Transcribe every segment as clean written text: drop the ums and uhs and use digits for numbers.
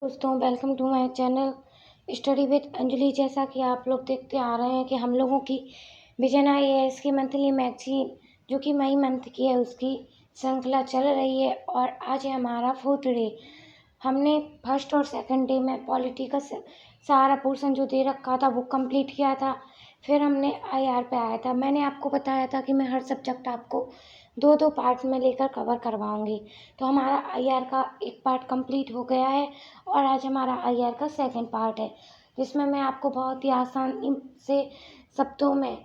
दोस्तों, welcome to my channel study with Anjali. जैसा कि आप लोग देखते आ रहे हैं कि हम लोगों की विजन IAS की मंथली मैगजीन जो कि मई मंथ की है उसकी श्रृंखला चल रही है और आज है हमारा 4th डे। हमने फर्स्ट और सेकंड डे में पॉलिटी का सारा पोर्शन जो दे रखा था वो कंप्लीट किया था। फिर हमने IR पे आया था। मैंने आपको बताया था कि मैं हर सब्जेक्ट आपको दो दो पार्ट में लेकर कवर करवाऊंगी। तो हमारा IR का एक पार्ट कंप्लीट हो गया है और आज हमारा IR का सेकंड पार्ट है, जिसमें मैं आपको बहुत ही आसानी से शब्दों में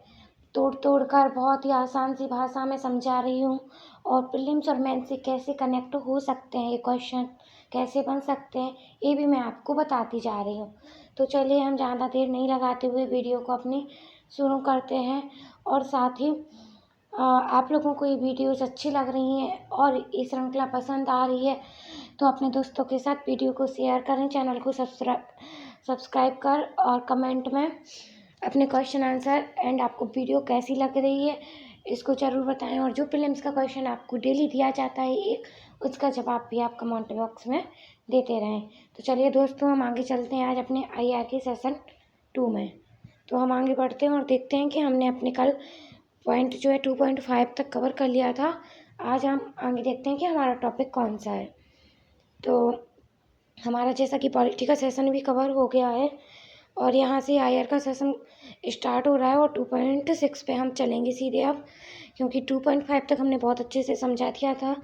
तोड़ कर बहुत ही आसान सी भाषा में समझा रही हूँ। और प्रीलिम्स और मेंस से कैसे कनेक्ट हो सकते हैं, ये क्वेश्चन कैसे बन सकते हैं, ये भी मैं आपको बताती जा रही हूँ। तो चलिए हम ज़्यादा देर नहीं लगाते हुए वीडियो को अपनी शुरू करते हैं। और साथ ही आप लोगों को ये वीडियोस अच्छी लग रही हैं और ये श्रृंखला पसंद आ रही है तो अपने दोस्तों के साथ वीडियो को शेयर करें, चैनल को सब्सक्राइब कर और कमेंट में अपने क्वेश्चन आंसर एंड आपको वीडियो कैसी लग रही है इसको ज़रूर बताएं। और जो प्रीलिम्स का क्वेश्चन आपको डेली दिया जाता है एक, उसका जवाब भी आप कमेंट बॉक्स में देते रहें। तो चलिए दोस्तों, हम आगे चलते हैं आज अपने IR के सेशन 2 में। तो हम आगे बढ़ते हैं और देखते हैं कि हमने अपने कल पॉइंट जो है 2.5 तक कवर कर लिया था। आज हम आगे देखते हैं कि हमारा टॉपिक कौन सा है। तो हमारा जैसा कि पॉलिटी का सेशन भी कवर हो गया है और यहाँ से IR का सेशन स्टार्ट हो रहा है और 2.6 पे हम चलेंगे सीधे अब, क्योंकि 2.5 तक हमने बहुत अच्छे से समझा दिया था।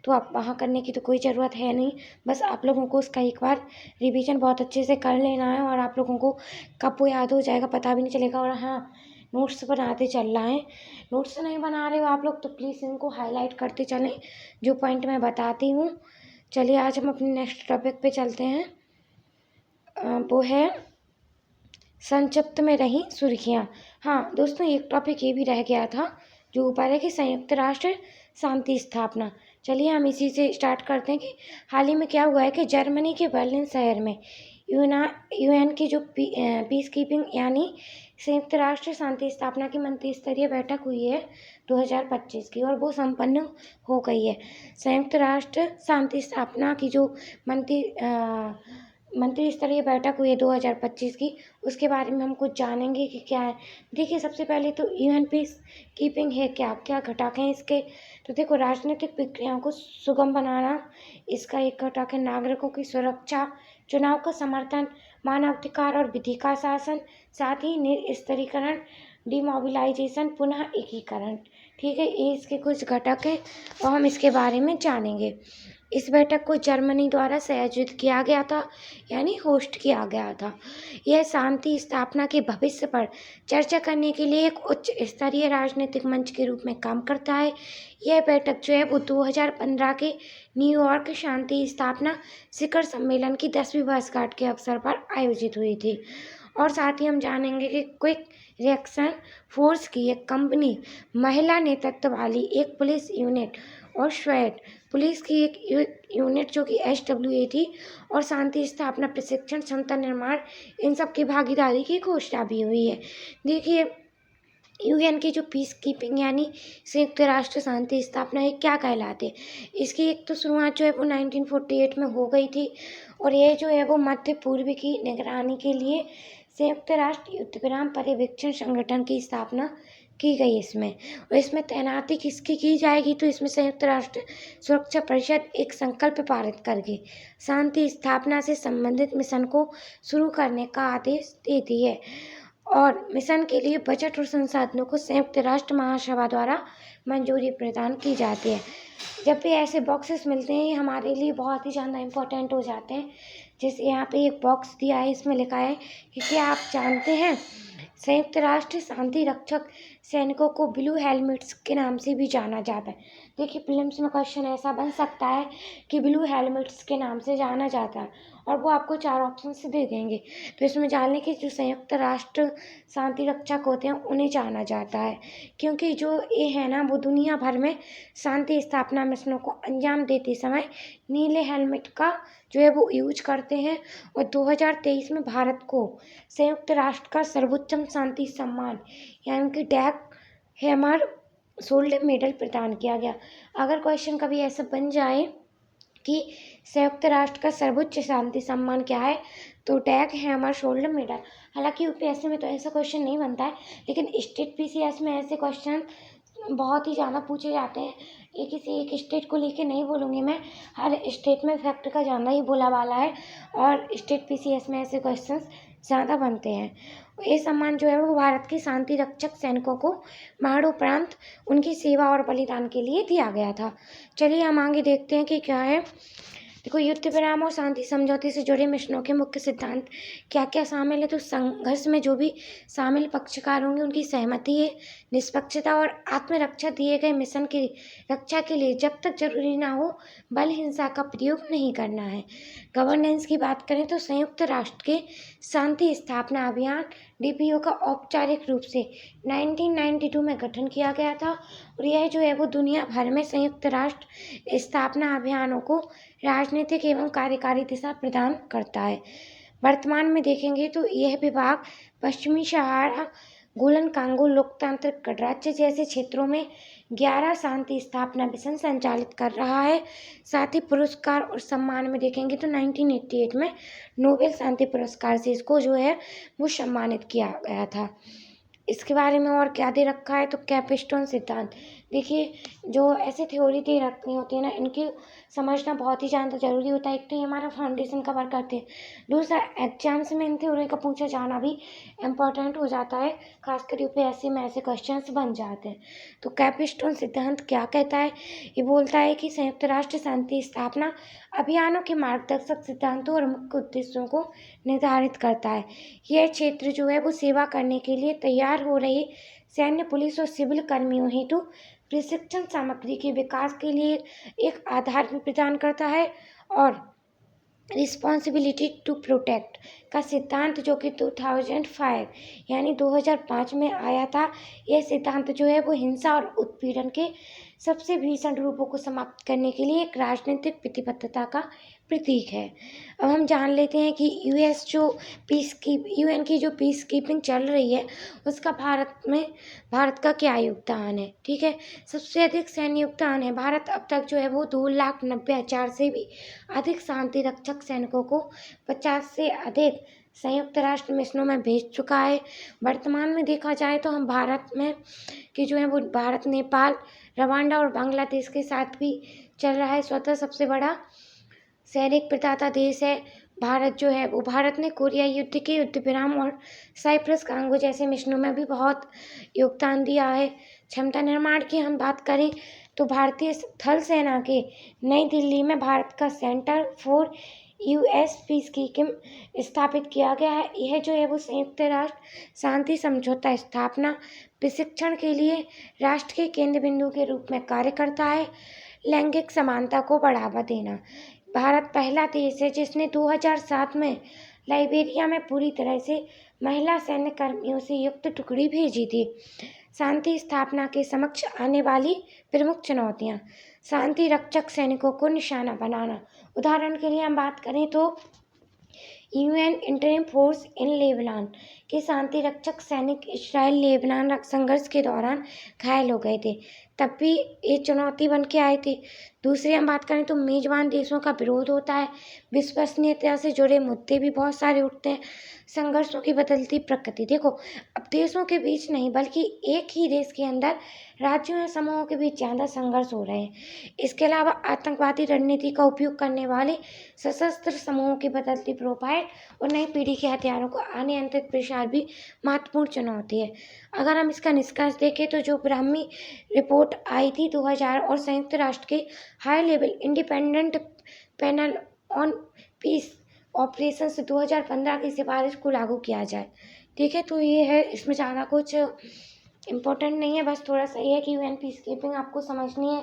तो आप वहाँ करने की तो कोई ज़रूरत है नहीं, बस आप लोगों को उसका एक बार रिवीजन बहुत अच्छे से कर लेना है और आप लोगों को कब वो याद हो जाएगा पता भी नहीं चलेगा। और हाँ, नोट्स बनाते चल रहा है। नोट्स नहीं बना रहे हो आप लोग तो प्लीज़ इनको हाईलाइट करते चलें जो पॉइंट मैं बताती हूँ। चलिए आज हम अपने नेक्स्ट टॉपिक पे चलते हैं। वो है संक्षिप्त में रही सुर्खियाँ। हाँ दोस्तों, एक टॉपिक ये भी रह गया था जो ऊपर है कि संयुक्त राष्ट्र शांति स्थापना। चलिए हम इसी से स्टार्ट करते हैं कि हाल ही में क्या हुआ है कि जर्मनी के बर्लिन शहर में UN की जो पीस कीपिंग यानी संयुक्त राष्ट्र शांति स्थापना की मंत्री स्तरीय बैठक हुई है 2025 की और वो संपन्न हो गई है। संयुक्त राष्ट्र शांति स्थापना की जो मंत्री स्तरीय बैठक हुई है 2025 की, उसके बारे में हम कुछ जानेंगे कि क्या है। देखिए, सबसे पहले तो UN पीस कीपिंग है क्या, क्या घटक हैं इसके। तो देखो, राजनीतिक प्रक्रियाओं को सुगम बनाना इसका एक घटक है। नागरिकों की सुरक्षा, चुनाव का समर्थन, मानवाधिकार और विधि का शासन, साथ ही निस्तारीकरण, डिमोबिलाइजेशन, पुनः एकीकरण। ठीक है, ये इसके कुछ घटक हैं और हम इसके बारे में जानेंगे। इस बैठक को जर्मनी द्वारा संयोजित किया गया था यानी होस्ट किया गया था। यह शांति स्थापना के भविष्य पर चर्चा करने के लिए एक उच्च स्तरीय राजनीतिक मंच के रूप में काम करता है। यह बैठक जो है वो 2015 के न्यूयॉर्क शांति स्थापना शिखर सम्मेलन की 10वीं वर्षगांठ के अवसर पर आयोजित हुई थी। और साथ ही हम जानेंगे कि क्विक रिएक्शन फोर्स की एक कंपनी, महिला नेतृत्व वाली एक पुलिस यूनिट और स्वायत्त पुलिस की एक यूनिट जो कि SWA थी और शांति स्थापना प्रशिक्षण क्षमता निर्माण, इन सब की भागीदारी की घोषणा भी हुई है। देखिए, UN की जो पीस कीपिंग यानी संयुक्त राष्ट्र शांति स्थापना है क्या कहलाते। इसकी एक तो शुरुआत जो है वो 1948 में हो गई थी और ये जो है वो मध्य पूर्व की निगरानी के लिए संयुक्त राष्ट्र युद्ध विराम पर्यवेक्षण संगठन की स्थापना की गई इसमें। और इसमें तैनाती किसकी की जाएगी, तो इसमें संयुक्त राष्ट्र सुरक्षा परिषद एक संकल्प पारित करके शांति स्थापना से संबंधित मिशन को शुरू करने का आदेश देती है और मिशन के लिए बजट और संसाधनों को संयुक्त राष्ट्र महासभा द्वारा मंजूरी प्रदान की जाती है। जब भी ऐसे बॉक्सेस मिलते हैं ये हमारे लिए बहुत ही ज़्यादा इम्पोर्टेंट हो जाते हैं। जैसे यहाँ पे एक बॉक्स दिया है, इसमें लिखा है कि क्या आप जानते हैं संयुक्त राष्ट्र शांति रक्षक सैनिकों को ब्लू हेलमेट्स के नाम से भी जाना जाता है। देखिए, प्रीलिम्स में क्वेश्चन ऐसा बन सकता है कि ब्लू हेलमेट्स के नाम से जाना जाता है और वो आपको 4 ऑप्शन से दे देंगे। तो इसमें जानने की जो संयुक्त राष्ट्र शांति रक्षक होते हैं उन्हें जाना जाता है, क्योंकि जो ये है ना वो दुनिया भर में शांति स्थापना मिशनों को अंजाम देते समय नीले हेलमेट का जो है वो यूज करते हैं। और 2023 में भारत को संयुक्त राष्ट्र का सर्वोच्च शांति सम्मान यानी कि डैग हैमर सोल्ड मेडल प्रदान किया गया। अगर क्वेश्चन कभी ऐसा बन जाए कि संयुक्त राष्ट्र का सर्वोच्च शांति सम्मान क्या है, तो टैग हैमर शोल्डर मेडल। हालांकि यूपीएससी में तो ऐसा क्वेश्चन नहीं बनता है, लेकिन स्टेट पीसीएस में ऐसे क्वेश्चन बहुत ही ज़्यादा पूछे जाते हैं। ये किसी एक स्टेट को लेके नहीं बोलूँगी मैं, हर स्टेट में फैक्ट का ज़्यादा ही बोला वाला है और स्टेट पीसीएस में ऐसे क्वेश्चंस ज़्यादा बनते हैं। ये सम्मान जो है वो भारत के शांति रक्षक सैनिकों को मरणोपरांत उनकी सेवा और बलिदान के लिए दिया गया था। चलिए हम आगे देखते हैं कि क्या है। देखो, युद्ध विराम और शांति समझौते से जुड़े मिशनों के मुख्य सिद्धांत क्या क्या शामिल है। तो संघर्ष में जो भी शामिल पक्षकार होंगे उनकी सहमति है, निष्पक्षता और आत्मरक्षा दिए गए मिशन की रक्षा के लिए जब तक जरूरी ना हो बल हिंसा का प्रयोग नहीं करना है। गवर्नेंस की बात करें तो संयुक्त राष्ट्र के शांति स्थापना अभियान डीपीओ का औपचारिक रूप से 1992 में गठन किया गया था और यह जो है वो दुनिया भर में संयुक्त राष्ट्र स्थापना अभियानों को राजनीतिक एवं कार्यकारी दिशा प्रदान करता है। वर्तमान में देखेंगे तो यह विभाग पश्चिमी सहारा, गोलन कांगो लोकतांत्रिक गणराज्य जैसे क्षेत्रों में 11 शांति स्थापना मिशन संचालित कर रहा है। साथ ही पुरस्कार और सम्मान में देखेंगे तो 1988 में नोबेल शांति पुरस्कार से इसको जो है वो सम्मानित किया गया था। इसके बारे में और क्या दे रखा है, तो कैपस्टोन सिद्धांत। देखिए, जो ऐसे थ्योरी दे रखनी होती है ना, इनकी समझना बहुत ही ज़्यादा ज़रूरी होता है। एक तो ये हमारा फाउंडेशन कवर करते हैं, दूसरा एग्जाम्स में इन थ्योरी का पूछा जाना भी इम्पोर्टेंट हो जाता है, खासकर यूपीएससी में ऐसे क्वेश्चंस बन जाते हैं। तो कैपस्टोन सिद्धांत क्या कहता है, ये बोलता है कि संयुक्त राष्ट्र शांति स्थापना अभियानों के मार्गदर्शक सिद्धांतों और मुख्य उद्देश्यों को निर्धारित करता है। यह क्षेत्र जो है वो सेवा करने के लिए तैयार हो रही सैन्य, पुलिस और सिविल कर्मियों हेतु प्रशिक्षण सामग्री के विकास के लिए एक आधार भी प्रदान करता है। और रिस्पॉन्सिबिलिटी टू प्रोटेक्ट का सिद्धांत जो कि 2005 यानी 2005 में आया था, यह सिद्धांत जो है वो हिंसा और उत्पीड़न के सबसे भीषण रूपों को समाप्त करने के लिए एक राजनीतिक प्रतिबद्धता का प्रतीक है। अब हम जान लेते हैं कि यूएन की जो पीस कीपिंग चल रही है उसका भारत का क्या योगदान है। ठीक है, सबसे अधिक सैन्य योगदान है। भारत अब तक जो है वो 2,90,000 से भी अधिक शांति रक्षक सैनिकों को 50 से अधिक संयुक्त राष्ट्र मिशनों में भेज चुका है। वर्तमान में देखा जाए तो हम भारत में कि जो है वो भारत, नेपाल, रवांडा और बांग्लादेश के साथ भी चल रहा है। स्वतः सबसे बड़ा सैनिक प्रदाता देश है भारत जो है वो। भारत ने कोरिया युद्ध के युद्ध विराम और साइप्रस कांगो जैसे मिशनों में भी बहुत योगदान दिया है। क्षमता निर्माण की हम बात करें तो भारतीय थल सेना के नई दिल्ली में भारत का centre for US peace keeping स्थापित किया गया है। यह जो है वो संयुक्त राष्ट्र शांति समझौता स्थापना प्रशिक्षण के लिए राष्ट्र के केंद्र बिंदु के रूप में कार्य करता है। लैंगिक समानता को बढ़ावा देना। भारत पहला देश है जिसने 2007 में लाइबेरिया में पूरी तरह से महिला सैन्य कर्मियों से युक्त टुकड़ी भेजी थी। शांति स्थापना के समक्ष आने वाली प्रमुख चुनौतियां। शांति रक्षक सैनिकों को निशाना बनाना। उदाहरण के लिए हम बात करें तो UN interim force in Lebanon के शांति रक्षक सैनिक इस्राइल लेबनान संघर्ष के दौरान घायल हो गए थे, तब भी ये चुनौती बन के आए थे। दूसरी हम बात करें तो मेजबान देशों का विरोध होता है, विश्वसनीयता से जुड़े मुद्दे भी बहुत सारे उठते हैं, संघर्षों की बदलती प्रकृति। देखो, अब देशों के बीच नहीं बल्कि एक ही देश के अंदर राज्यों या समूहों के बीच ज़्यादा संघर्ष हो रहे हैं। इसके अलावा आतंकवादी रणनीति का उपयोग करने वाले सशस्त्र समूहों की बदलती प्रोफाइल और नई पीढ़ी के हथियारों को अनियंत्रित प्रसार भी महत्वपूर्ण चुनौती है। अगर हम इसका निष्कर्ष देखें तो जो ब्राह्मी रिपोर्ट आई थी 2000 और संयुक्त राष्ट्र के high level independent panel on peace operations 2015 की सिफारिश को लागू किया जाए। ठीक है, तो ये है, इसमें ज़्यादा कुछ इम्पोर्टेंट नहीं है, बस थोड़ा सा ये है कि यूएन पीस कीपिंग आपको समझनी है,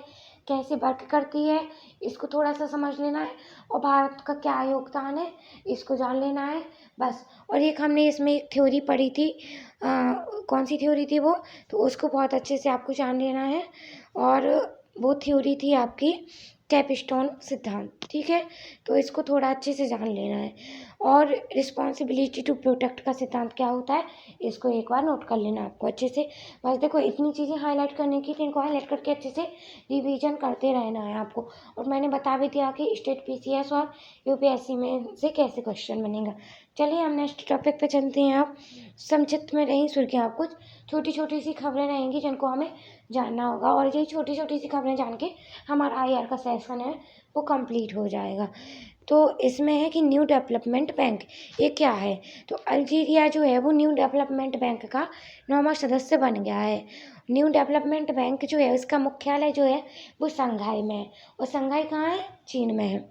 कैसे वर्क करती है, इसको थोड़ा सा समझ लेना है और भारत का क्या योगदान है इसको जान लेना है बस। और एक हमने इसमें एक थ्योरी पढ़ी थी, कौन सी थ्योरी थी वो, तो उसको बहुत अच्छे से आपको जान लेना है। और वो थ्योरी थी आपकी कैपस्टोन सिद्धांत। ठीक है, तो इसको थोड़ा अच्छे से जान लेना है। और रिस्पॉन्सिबिलिटी टू प्रोटेक्ट का सिद्धांत क्या होता है, इसको एक बार नोट कर लेना आपको अच्छे से। बस देखो इतनी चीज़ें हाईलाइट करने की थी, इनको हाईलाइट करके अच्छे से रिवीजन करते रहना है आपको। और मैंने बता भी दिया कि स्टेट पीसीएस और यूपीएससी में से कैसे क्वेश्चन बनेगा। चलिए हम नेक्स्ट टॉपिक पे चलते हैं। अब संक्षिप्त में रही सुर्खियाँ, कुछ छोटी छोटी सी खबरें रहेंगी जिनको हमें जानना होगा, और यही छोटी छोटी सी खबरें जान के हमारा आईआर का सेशन है वो कंप्लीट हो जाएगा। तो इसमें है कि न्यू डेवलपमेंट बैंक ये क्या है। तो अल्जीरिया जो है वो न्यू डेवलपमेंट बैंक का 9वां सदस्य बन गया है। न्यू डेवलपमेंट बैंक जो है उसका मुख्यालय जो है वो शंघाई में है, और शंघाई कहाँ है, चीन में है।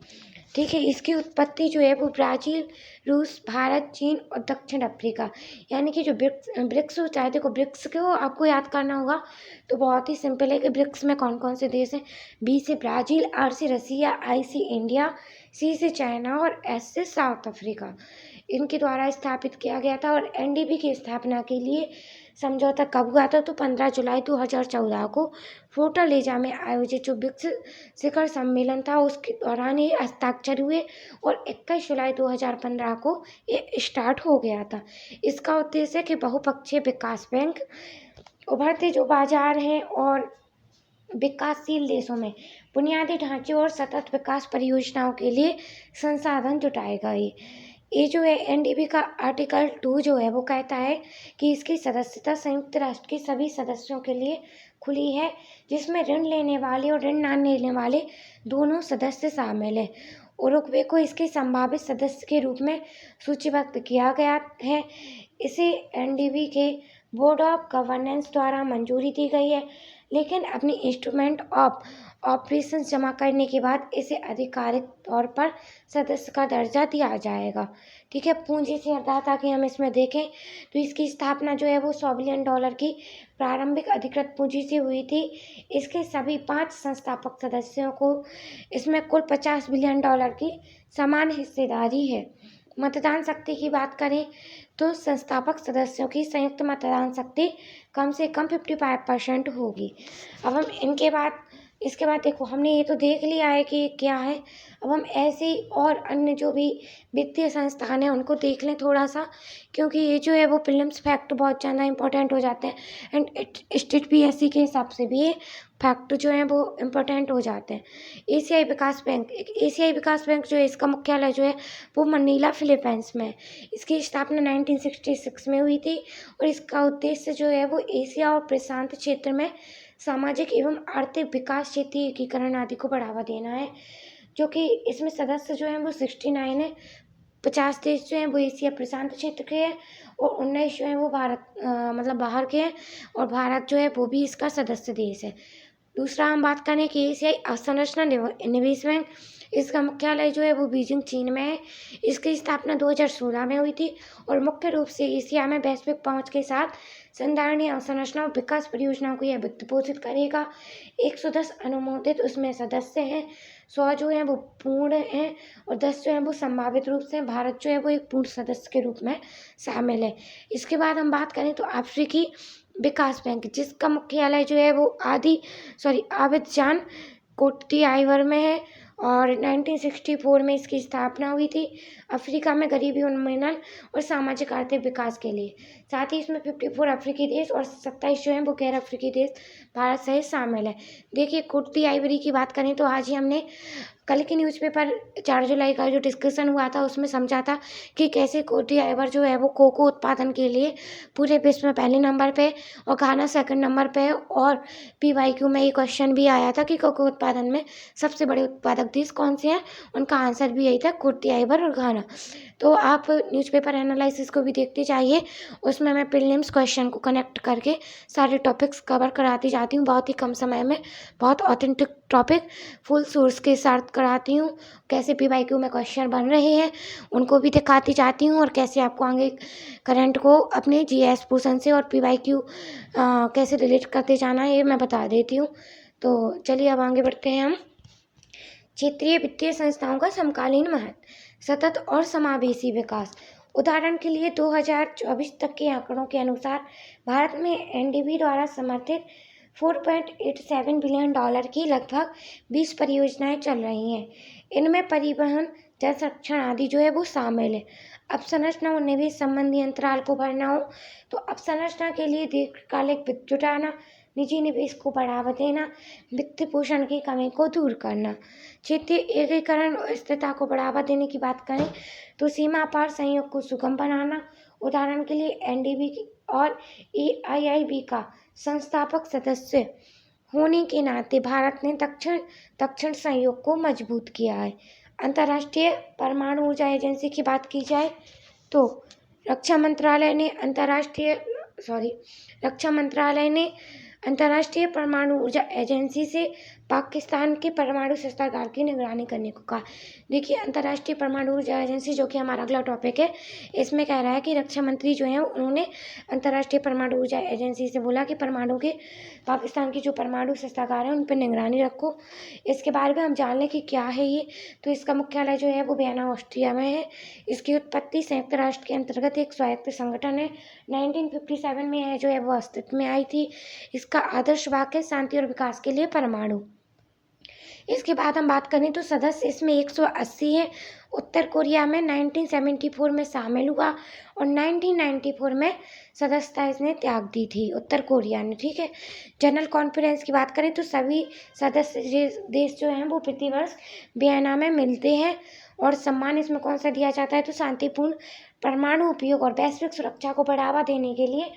ठीक है, इसकी उत्पत्ति जो है वो ब्राज़ील, रूस, भारत, चीन और दक्षिण अफ्रीका, यानी कि जो ब्रिक्स होता है, देखो ब्रिक्स को आपको याद करना होगा तो बहुत ही सिंपल है कि ब्रिक्स में कौन कौन से देश हैं। बी से ब्राज़ील, आर से रसिया, आई से इंडिया, सी से चाइना और एस से साउथ अफ्रीका। इनके द्वारा स्थापित किया गया था। और एनडीबी की स्थापना के लिए समझौता कब हुआ था, तो 15 जुलाई 2014 को फोर्टालेजा में आयोजित जो ब्रिक्स शिखर सम्मेलन था उसके दौरान ये हस्ताक्षर हुए, और 21 जुलाई 2015 को ये स्टार्ट हो गया था। इसका उद्देश्य है कि बहुपक्षीय विकास बैंक उभरते जो बाजार हैं और विकासशील देशों में बुनियादी ढांचे और सतत विकास परियोजनाओं के लिए संसाधन जुटाएगा। ये जो है एनडीबी का आर्टिकल 2 जो है वो कहता है कि इसकी सदस्यता संयुक्त राष्ट्र के सभी सदस्यों के लिए खुली है, जिसमें ऋण लेने वाले और ऋण न लेने वाले दोनों सदस्य शामिल हैं। उरुग्वे को इसके संभावित सदस्य के रूप में सूचीबद्ध किया गया है। इसे एनडीबी के बोर्ड ऑफ गवर्नेंस द्वारा मंजूरी दी गई है, लेकिन अपनी इंस्ट्रूमेंट ऑफ ऑपरेशन जमा करने के बाद इसे आधिकारिक तौर पर सदस्य का दर्जा दिया जाएगा। ठीक है, पूंजी से ताकि कि हम इसमें देखें तो इसकी स्थापना जो है वो $100 बिलियन की प्रारंभिक अधिकृत पूंजी से हुई थी। इसके सभी 5 संस्थापक सदस्यों को इसमें कुल $50 बिलियन की समान हिस्सेदारी है। मतदान शक्ति की बात करें तो संस्थापक सदस्यों की संयुक्त मतदान शक्ति कम से कम 55% होगी। अब हम इसके बाद देखो हमने ये तो देख लिया है कि क्या है। अब हम ऐसे और अन्य जो भी वित्तीय संस्थान हैं उनको देख लें थोड़ा सा, क्योंकि ये जो है वो प्रीलिम्स फैक्ट बहुत ज़्यादा इंपॉर्टेंट हो जाते हैं, एंड स्टेट पीएससी के हिसाब से भी ये फैक्ट जो है वो इम्पोर्टेंट हो जाते हैं। एशियाई विकास बैंक जो है इसका मुख्यालय जो है वो मनीला फिलीपींस में है। इसकी स्थापना 1966 में हुई थी, और इसका उद्देश्य जो है वो एशिया और प्रशांत क्षेत्र में सामाजिक एवं आर्थिक विकास, क्षेत्रीय एकीकरण आदि को बढ़ावा देना है। जो कि इसमें सदस्य जो हैं वो 69 है। 50 देश जो हैं वो एशिया प्रशांत क्षेत्र के हैं, और 19 जो हैं वो मतलब बाहर के हैं, और भारत जो है वो भी इसका सदस्य देश है। दूसरा हम बात करें कि एशियाई अवसंरचना निवेश बैंक, इसका मुख्यालय जो है वो बीजिंग चीन में है। इसकी स्थापना 2016 में हुई थी, और मुख्य रूप से एशिया में वैश्विक पहुंच के साथ संधारणीय अवसंरचना और विकास परियोजनाओं को यह वित्त पोषित करेगा। 110 अनुमोदित उसमें सदस्य हैं, 100 जो हैं वो पूर्ण हैं, और 10 जो हैं वो संभावित रूप से। भारत जो है वो एक पूर्ण सदस्य के रूप में शामिल है। इसके बाद हम बात करें तो अफ्रीकी विकास बैंक, जिसका मुख्यालय जो है वो आबिदजान कोट दीआइवर में है, और 1964 में इसकी स्थापना हुई थी। अफ्रीका में गरीबी उन्मूलन और सामाजिक आर्थिक विकास के लिए। साथ ही इसमें 54 अफ्रीकी देश और 27 जो हैं वो गैर अफ्रीकी देश भारत सहित शामिल है। देखिए कोट दीआइवरी की बात करें तो आज ही हमने कल के न्यूज़पेपर 4 जुलाई का जो डिस्कशन हुआ था उसमें समझा था कि कैसे कोट दीआइवर जो है वो कोको उत्पादन के लिए पूरे विश्व में पहले नंबर पे, और घाना सेकंड नंबर पे है। और पीवाईक्यू में ये क्वेश्चन भी आया था कि कोको उत्पादन में सबसे बड़े उत्पादक देश कौन से हैं, उनका आंसर भी यही था, कोट दीआइवर और घाना। तो आप न्यूज़पेपर एनालिसिस को भी देखते जाइए, उसमें मैं प्रीलिम्स क्वेश्चन को कनेक्ट करके सारे टॉपिक्स कवर कराती जाती हूँ बहुत ही कम समय में। बहुत ऑथेंटिक टॉपिक फुल सोर्स के साथ कराती हूँ। कैसे पीवाईक्यू में क्वेश्चन बन रहे हैं उनको भी दिखाती जाती हूँ, और कैसे आपको आगे करंट को अपने जीएस पोर्शन से और पीवाईक्यू कैसे रिलेट करते जाना है ये मैं बता देती हूँ। तो चलिए अब आगे बढ़ते हैं हम। क्षेत्रीय वित्तीय संस्थाओं का समकालीन महत्व, सतत और समावेशी विकास। उदाहरण के लिए 2024 तक के आंकड़ों के अनुसार भारत में एनडीबी द्वारा समर्थित $4.87 बिलियन की लगभग 20 परियोजनाएं चल रही हैं। इनमें परिवहन, जल संरक्षण आदि जो है वो शामिल है। अवसंरचना और निवेश संबंधी अंतराल को भरना हो तो अवसंरचना के लिए दीर्घकालिक वित्त जुटाना, निजी निवेश को बढ़ावा देना, वित्त पोषण की कमी को दूर करना। क्षेत्रीय एकीकरण और स्थिरता को बढ़ावा देने की बात करें तो सीमा पार सहयोग को सुगम बनाना। उदाहरण के लिए एनडीबी और EIIB का संस्थापक सदस्य होने के नाते भारत ने दक्षिण सहयोग को मजबूत किया है। अंतर्राष्ट्रीय परमाणु ऊर्जा एजेंसी की बात की जाए तो रक्षा मंत्रालय ने अंतर्राष्ट्रीय परमाणु ऊर्जा एजेंसी से पाकिस्तान के परमाणु शस्त्रागार की निगरानी करने को कहा। देखिए, अंतर्राष्ट्रीय परमाणु ऊर्जा एजेंसी, जो कि हमारा अगला टॉपिक है, इसमें कह रहा है कि रक्षा मंत्री जो हैं उन्होंने अंतर्राष्ट्रीय परमाणु ऊर्जा एजेंसी से बोला कि पाकिस्तान की जो परमाणु शस्त्रागार है उन पर निगरानी रखो। इसके बारे में हम जान लें कि क्या है ये। तो इसका मुख्यालय जो है वो वियना, ऑस्ट्रिया में है। इसकी उत्पत्ति संयुक्त राष्ट्र के अंतर्गत एक स्वायत्त संगठन है। 1957 में यह जो है वो अस्तित्व में आई थी। इसका आदर्श वाक्य शांति और विकास के लिए परमाणु। इसके बाद हम बात करें तो सदस्य इसमें 180 हैं। उत्तर कोरिया में 1974 में शामिल हुआ और 1994 में सदस्यता इसने त्याग दी थी, उत्तर कोरिया ने। ठीक है। जनरल कॉन्फ्रेंस की बात करें तो सभी सदस्य देश जो हैं वो प्रतिवर्ष वियना में मिलते हैं और सम्मान इसमें कौन सा दिया जाता है तो शांतिपूर्ण परमाणु उपयोग और वैश्विक सुरक्षा को बढ़ावा देने के लिए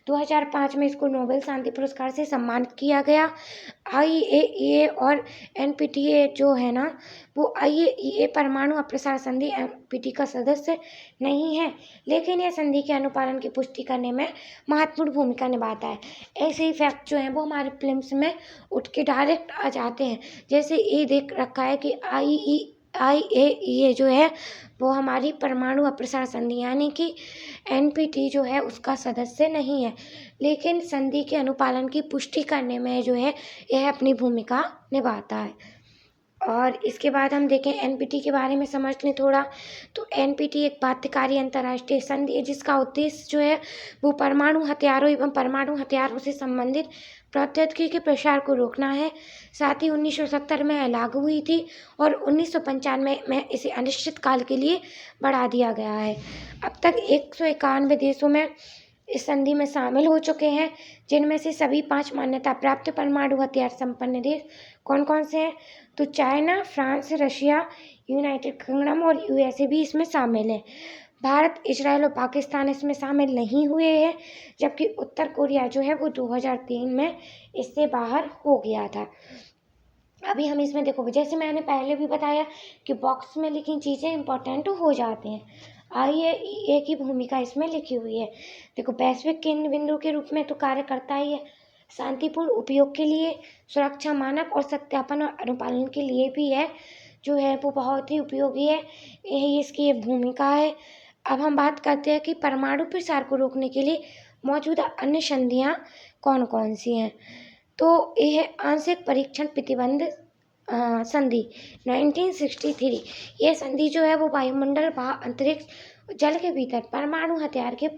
2005 में इसको नोबेल शांति पुरस्कार से सम्मानित किया गया। IAEA और NPT जो है ना वो IAEA परमाणु अप्रसार संधि NPT का सदस्य नहीं है, लेकिन यह संधि के अनुपालन की पुष्टि करने में महत्वपूर्ण भूमिका निभाता है। ऐसे ही फैक्ट जो हैं वो हमारे फिल्म्स में उठ के डायरेक्ट आ जाते हैं। जैसे ये देख रखा है कि IAEA जो है वो हमारी परमाणु अप्रसार संधि यानी कि NPT जो है उसका सदस्य नहीं है, लेकिन संधि के अनुपालन की पुष्टि करने में जो है यह अपनी भूमिका निभाता है। और इसके बाद हम देखें NPT के बारे में समझ लें थोड़ा। तो NPT एक बाध्यकारी अंतर्राष्ट्रीय संधि है जिसका उद्देश्य जो है वो परमाणु हथियारों एवं परमाणु हथियारों से संबंधित प्रौद्योगिकी के प्रसार को रोकना है। साथ ही 1970 में लागू हुई थी और 1995 में इसे अनिश्चित काल के लिए बढ़ा दिया गया है। अब तक 191 देशों में इस संधि में शामिल हो चुके हैं, जिनमें से सभी 5 मान्यता प्राप्त परमाणु हथियार संपन्न देश कौन कौन से हैं तो China, France, Russia, United kingdom और USA भी इसमें शामिल है। भारत, इजराइल और पाकिस्तान इसमें शामिल नहीं हुए हैं, जबकि उत्तर कोरिया जो है वो 2003 में इससे बाहर हो गया था। अभी हम इसमें देखो, जैसे मैंने पहले भी बताया कि बॉक्स में लिखी चीज़ें इंपॉर्टेंट हो जाती हैं। IAEA की भूमिका इसमें लिखी हुई है। देखो, वैश्विक केंद्र बिंदु के रूप में तो कार्य करता ही है, शांतिपूर्ण उपयोग के लिए, सुरक्षा मानक और सत्यापन और अनुपालन के लिए भी है, जो है वो बहुत ही उपयोगी है। यही इसकी ये भूमिका है। अब हम बात करते हैं कि परमाणु प्रसार को रोकने के लिए मौजूदा अन्य संधियाँ कौन कौन सी हैं। तो यह आंशिक परीक्षण प्रतिबंध संधि 1963। यह संधि जो है वो वायुमंडल, अंतरिक्ष, जल के भीतर परमाणु हथियार के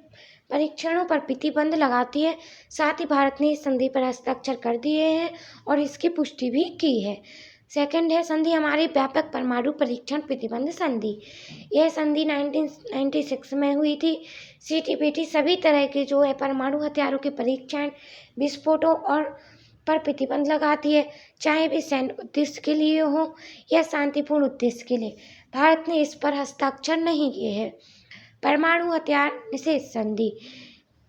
परीक्षणों पर प्रतिबंध लगाती है। साथ ही भारत ने इस संधि पर हस्ताक्षर कर दिए हैं और इसकी पुष्टि भी की है। सेकंड है संधि हमारी व्यापक परमाणु परीक्षण प्रतिबंध संधि। यह संधि 1996 में हुई थी। CTBT सभी तरह के जो है परमाणु हथियारों के परीक्षण, विस्फोटों और पर प्रतिबंध लगाती है, चाहे वे सैन्य उद्देश्य के लिए हो या शांतिपूर्ण उद्देश्य के लिए। भारत ने इस पर हस्ताक्षर नहीं किए हैं। परमाणु हथियार निषेध संधि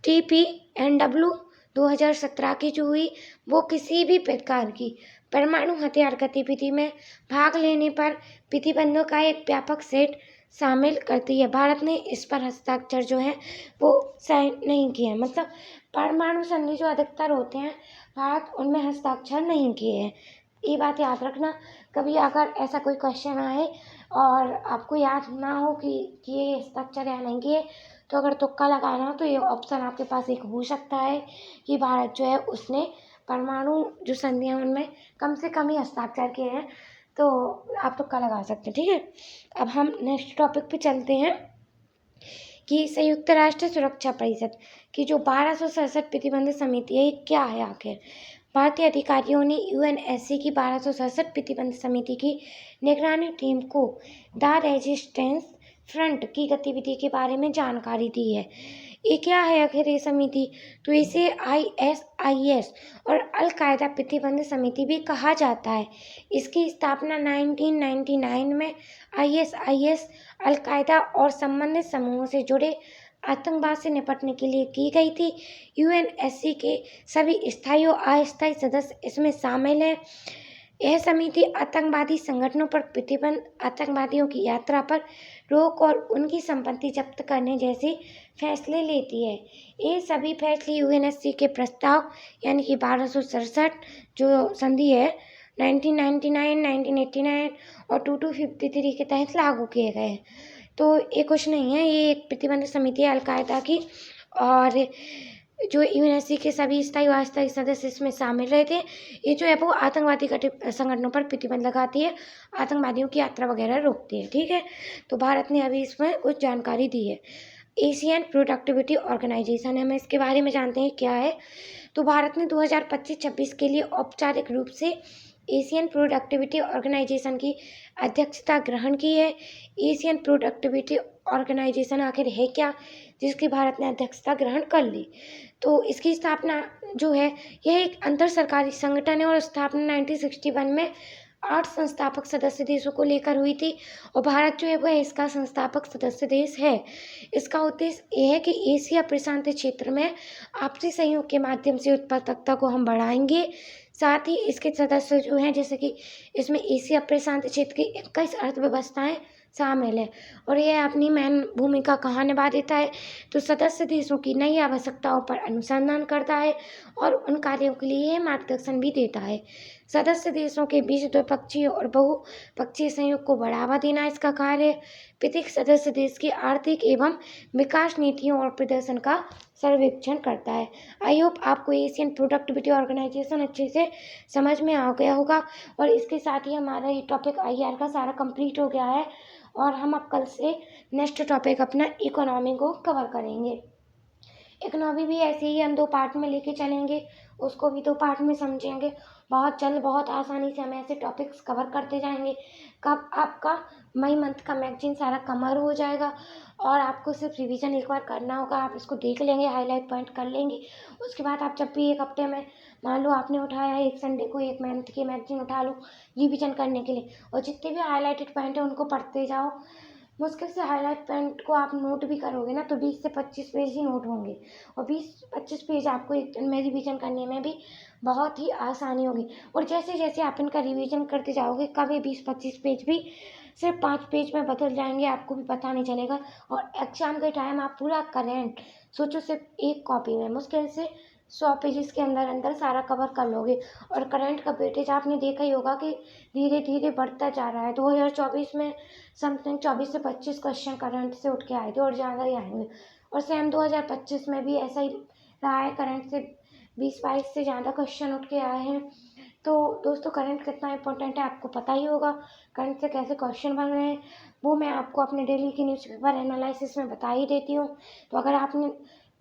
TPNW 2017 की जो हुई वो किसी भी प्रकार की परमाणु हथियार गतिविधि में भाग लेने पर प्रतिबंधों का एक व्यापक सेट शामिल करती है। भारत ने इस पर हस्ताक्षर जो है वो साइन नहीं किए हैं। मतलब परमाणु संधि जो अधिकतर होते हैं भारत उनमें हस्ताक्षर नहीं किए हैं। ये बात याद रखना। कभी अगर ऐसा कोई क्वेश्चन आए और आपको याद ना हो कि ये हस्ताक्षर या नहीं किए, तो अगर तुक्का लगाना हो तो ये ऑप्शन आपके पास एक हो सकता है कि भारत जो है उसने परमाणु जो संधियाँ उनमें कम से कम ही हस्ताक्षर किए हैं, तो आप तुक्का लगा सकते हैं। ठीक है। अब हम नेक्स्ट टॉपिक पे चलते हैं कि संयुक्त राष्ट्र सुरक्षा परिषद की जो 1267 प्रतिबंध समिति है ये क्या है आखिर। भारतीय अधिकारियों ने यूएनएससी की 1267 प्रतिबंध समिति की निगरानी टीम को द रेजिस्टेंस फ्रंट की गतिविधि के बारे में जानकारी दी है। ये क्या है आखिर ये समिति? तो इसे ISIS और अल कायदा प्रतिबंध समिति भी कहा जाता है। इसकी स्थापना 1999 में ISIS, अल कायदा और संबंधित समूहों से जुड़े आतंकवाद से निपटने के लिए की गई थी। यूएनएससी के सभी स्थायी और अस्थायी सदस्य इसमें शामिल हैं। यह समिति आतंकवादी संगठनों पर प्रतिबंध, आतंकवादियों की यात्रा पर रोक और उनकी संपत्ति जब्त करने जैसे फैसले लेती है। ये सभी फैसले यूएनएससी के प्रस्ताव यानी कि 1267 जो संधि है 1999, 1989 और 2253 के तहत लागू किए गए हैं। तो ये कुछ नहीं है, ये एक प्रतिबंध समिति है अल कायदा की, और जो यूएनएससी के सभी स्थायी और अस्थायी सदस्य इसमें शामिल रहे थे। ये जो है वो आतंकवादी संगठनों पर प्रतिबंध लगाती है, आतंकवादियों की यात्रा वगैरह रोकती है। ठीक है, तो भारत ने अभी इसमें कुछ जानकारी दी है। एशियन प्रोडक्टिविटी ऑर्गेनाइजेशन है, हम इसके बारे में जानते हैं क्या है। तो भारत ने 2025-26 के लिए औपचारिक रूप से एशियन प्रोडक्टिविटी ऑर्गेनाइजेशन की अध्यक्षता ग्रहण की है। एशियन प्रोडक्टिविटी ऑर्गेनाइजेशन आखिर है क्या, जिसकी भारत ने अध्यक्षता ग्रहण कर ली? तो इसकी स्थापना जो है यह एक अंतर सरकारी संगठन है और स्थापना 1961 में 8 संस्थापक सदस्य देशों को लेकर हुई थी और भारत जो है वह इसका संस्थापक सदस्य देश है। इसका उद्देश्य यह है कि एशिया प्रशांत क्षेत्र में आपसी सहयोग के माध्यम से उत्पादकता को हम बढ़ाएंगे। साथ ही इसके सदस्य जो हैं, जैसे कि इसमें एशिया प्रशांत क्षेत्र की 21 अर्थव्यवस्थाएं शामिल है और यह अपनी महन भूमिका कहाँ निभा देता है, तो सदस्य देशों की नई आवश्यकताओं पर अनुसंधान करता है और उन कार्यों के लिए मार्गदर्शन भी देता है। सदस्य देशों के बीच द्विपक्षीय और बहुपक्षीय सहयोग को बढ़ावा देना इसका कार्य है। प्रत्येक सदस्य देश की आर्थिक एवं विकास नीतियों और प्रदर्शन का सर्वेक्षण करता है। आई होप आपको एशियन प्रोडक्टिविटी ऑर्गेनाइजेशन अच्छे से समझ में आ गया होगा और इसके साथ ही हमारा ये टॉपिक IR का सारा कंप्लीट हो गया है और हम अब कल से नेक्स्ट टॉपिक अपना इकोनॉमी को कवर करेंगे। इकोनॉमी भी ऐसे ही हम 2 पार्ट में लेके चलेंगे, उसको भी 2 पार्ट में समझेंगे। बहुत जल्द बहुत आसानी से हम ऐसे टॉपिक्स कवर करते जाएंगे। कब आपका मई मंथ का मैगजीन सारा कवर हो जाएगा और आपको सिर्फ रिवीजन एक बार करना होगा। आप इसको देख लेंगे, हाईलाइट पॉइंट कर लेंगे। उसके बाद आप जब भी एक हफ्ते में मान लो आपने उठाया, एक संडे को एक मंथ की मैगजीन उठा लो रिवीजन करने के लिए और जितने भी हाईलाइटेड पॉइंट है उनको पढ़ते जाओ। मुश्किल से हाईलाइट पॉइंट को आप नोट भी करोगे ना तो 20 से 25 पेज ही नोट होंगे और 20-25 पेज आपको एक दिन में रिवीजन करने में भी बहुत ही आसानी होगी। और जैसे जैसे आप इनका रिवीजन करते जाओगे कभी 20-25 पेज भी सिर्फ 5 पेज में बदल जाएंगे, आपको भी पता नहीं चलेगा। और एग्जाम के टाइम आप पूरा करेंट सोचो सिर्फ एक कॉपी में मुश्किल से 100 पेजेस के अंदर अंदर सारा कवर कर लोगे। और करंट का वेटेज आपने देखा ही होगा कि धीरे धीरे बढ़ता जा रहा है। 2024 में समथिंग 24 से 25 क्वेश्चन करंट से उठ के आए थे और ज़्यादा ही आएंगे और सेम 2025 में भी ऐसा ही रहा है, करंट से 20-22 से ज़्यादा क्वेश्चन उठ के आए हैं। तो दोस्तों करंट कितना इंपॉर्टेंट है आपको पता ही होगा, करंट से कैसे क्वेश्चन बन रहे हैं वो मैं आपको अपने डेली की न्यूज़पेपर एनालिसिस में बता ही देती हूँ। तो अगर आपने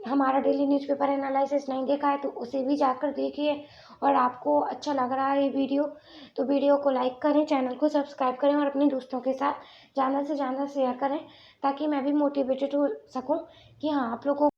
हमारा डेली न्यूज़पेपर एनालिसिस नहीं देखा है तो उसे भी जाकर देखिए और आपको अच्छा लग रहा है ये वीडियो तो वीडियो को लाइक करें, चैनल को सब्सक्राइब करें और अपने दोस्तों के साथ ज़्यादा से ज़्यादा शेयर करें ताकि मैं भी मोटिवेटेड हो सकूं कि हाँ आप लोगों